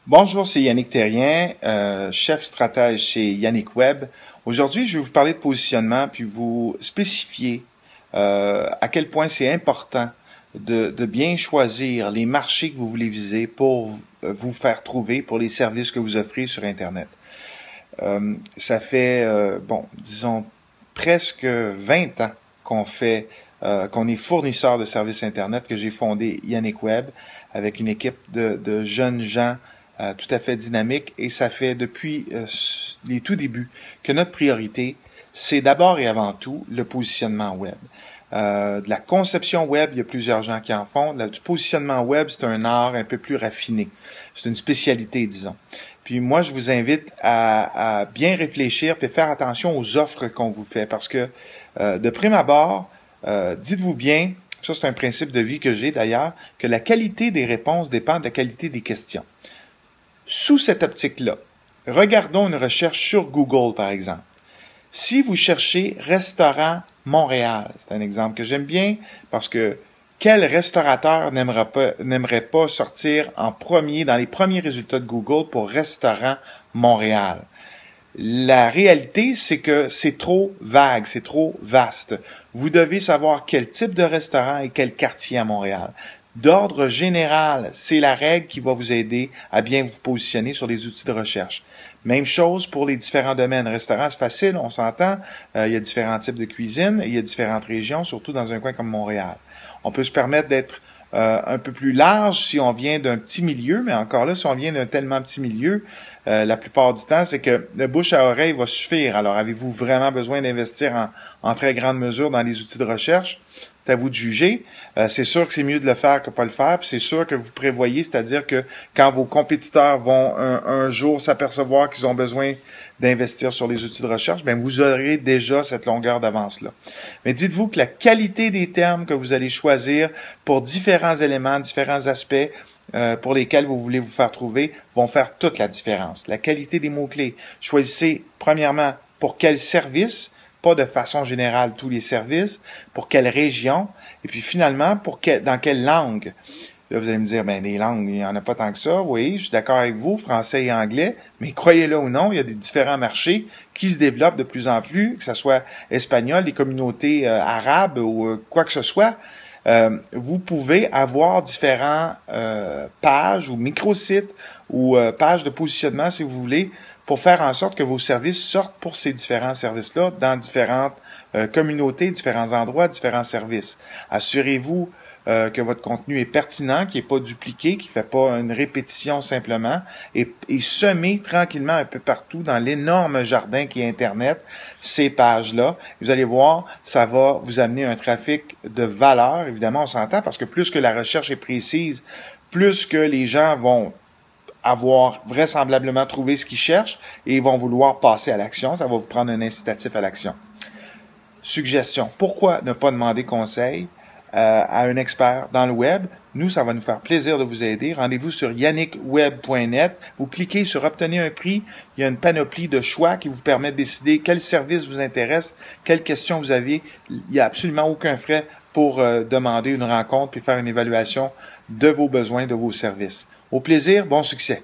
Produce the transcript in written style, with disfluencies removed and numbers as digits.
Bonjour, c'est Yannick Terrien, chef stratège chez Yannick Web. Aujourd'hui, je vais vous parler de positionnement puis vous spécifier à quel point c'est important de bien choisir les marchés que vous voulez viser pour vous faire trouver pour les services que vous offrez sur Internet. Ça fait, disons, presque 20 ans qu'on est fournisseur de services Internet, que j'ai fondé Yannick Web avec une équipe de jeunes gens tout à fait dynamiques. Et ça fait depuis les tout débuts que notre priorité, c'est d'abord et avant tout le positionnement web. De la conception web, il y a plusieurs gens qui en font. Du positionnement web, c'est un art un peu plus raffiné. C'est une spécialité, disons. Puis moi, je vous invite à bien réfléchir et faire attention aux offres qu'on vous fait. Parce que, de prime abord, dites-vous bien, ça c'est un principe de vie que j'ai d'ailleurs, que la qualité des réponses dépend de la qualité des questions. Sous cette optique-là, regardons une recherche sur Google, par exemple. Si vous cherchez restaurant Montréal, c'est un exemple que j'aime bien parce que quel restaurateur n'aimerait pas sortir en premier, dans les premiers résultats de Google pour restaurant Montréal? La réalité, c'est que c'est trop vague, c'est trop vaste. Vous devez savoir quel type de restaurant et quel quartier à Montréal. D'ordre général, c'est la règle qui va vous aider à bien vous positionner sur les outils de recherche. Même chose pour les différents domaines. Restaurant, c'est facile, on s'entend. Il y a différents types de cuisine et il y a différentes régions, surtout dans un coin comme Montréal. On peut se permettre d'être un peu plus large si on vient d'un petit milieu, mais encore là, si on vient d'un tellement petit milieu, la plupart du temps, c'est que le bouche à oreille va suffire. Alors, avez-vous vraiment besoin d'investir en très grande mesure dans les outils de recherche? C'est à vous de juger. C'est sûr que c'est mieux de le faire que pas le faire. Puis c'est sûr que vous prévoyez, c'est-à-dire que quand vos compétiteurs vont un jour s'apercevoir qu'ils ont besoin d'investir sur les outils de recherche, bien, vous aurez déjà cette longueur d'avance-là. Mais dites-vous que la qualité des termes que vous allez choisir pour différents éléments, différents aspects pour lesquels vous voulez vous faire trouver vont faire toute la différence. La qualité des mots-clés. Choisissez, premièrement, pour quel service, pas de façon générale tous les services, pour quelle région, et puis finalement, dans quelle langue. Là, vous allez me dire, ben les langues, il n'y en a pas tant que ça. Oui, je suis d'accord avec vous, français et anglais, mais croyez-le ou non, il y a des différents marchés qui se développent de plus en plus, que ce soit espagnol, les communautés arabes ou quoi que ce soit. Vous pouvez avoir différents pages ou microsites ou pages de positionnement, si vous voulez, pour faire en sorte que vos services sortent pour ces différents services-là dans différentes communautés, différents endroits, différents services. Assurez-vous que votre contenu est pertinent, qu'il n'est pas dupliqué, qu'il ne fait pas une répétition simplement, et semez tranquillement un peu partout dans l'énorme jardin qui est Internet, ces pages-là. Vous allez voir, ça va vous amener un trafic de valeur. Évidemment, on s'entend parce que plus que la recherche est précise, plus que les gens vont avoir vraisemblablement trouvé ce qu'ils cherchent et ils vont vouloir passer à l'action. Ça va vous prendre un incitatif à l'action. Suggestion. Pourquoi ne pas demander conseil à un expert dans le web? Nous, ça va nous faire plaisir de vous aider. Rendez-vous sur yannickweb.net. Vous cliquez sur Obtenir un prix. Il y a une panoplie de choix qui vous permet de décider quel service vous intéresse, quelles questions vous avez. Il n'y a absolument aucun frais pour demander une rencontre puis faire une évaluation de vos besoins, de vos services. Au plaisir, bon succès!